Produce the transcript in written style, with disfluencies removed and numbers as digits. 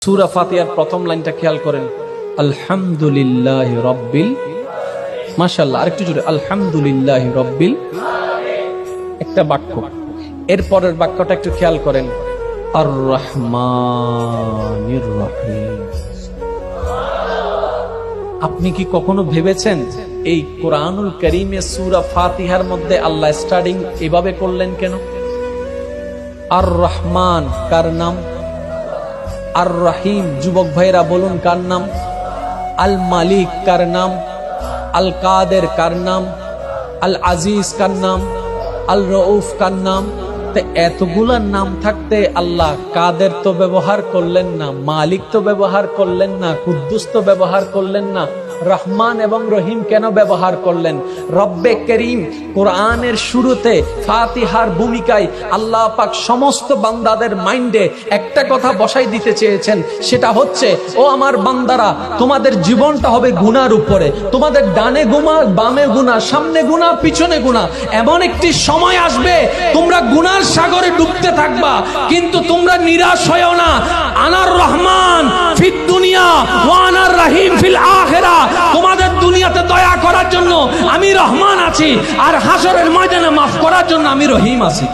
সূরা ফাতিহার প্রথম লাইনটা খেয়াল করেন, আলহামদুলিল্লাহি রাব্বিল, মাশাআল্লাহ, আরেকটু জোরে, আলহামদুলিল্লাহি রাব্বিল, একটা বাক্য। এরপরের বাক্যটা একটু খেয়াল করেন, আর রহমানির রহিম। আপনি কি কখনো ভেবেছেন এই কোরআনুল কারীমে সূরা ফাতিহার মধ্যে আল্লাহ স্টার্টিং এভাবে করলেন কেন? আর রহমান কার নাম? আর রহিম যুবক ভাইরা বলুন কার নাম? আল মালিক কার নাম? আল কাদের কার নাম? আল আজিজ কার নাম? আল রউফ কার নাম? তো এতগুলা নাম থাকতে আল্লাহ কাদের তো ব্যবহার করলেন না, মালিক তো ব্যবহার করলেন না, কুদ্দুস তো ব্যবহার করলেন না, রহমান এবং রহিম কেন ব্যবহার করলেন? রব্বে করিম কোরআনের শুরুতে ফাতিহার ভূমিকায় আল্লাহ পাক সমস্ত বান্দাদের মাইন্ডে একটা কথা বসাই দিতে চেয়েছেন, সেটা হচ্ছে, ও আমার বান্দারা, তোমাদের জীবনটা হবে গুনার উপরে, তোমাদের ডানে গুনাহ, বামে গুনাহ, সামনে গুনাহ, পিছনে গুনাহ। এমন একটি সময় আসবে তোমরা গুনার সাগরে ডুবতে থাকবা, কিন্তু তোমরা নিরাশ হয়ো না। আনার রহমান ফিদ দুনিয়া ওয়া আনার রহিম ফিল আখিরাহ। তোমাদের দুনিয়াতে দয়া করার জন্য আমি রহমান আছি, আর হাসরের ময়দানে মাফ করার জন্য আমি রহিম আছি।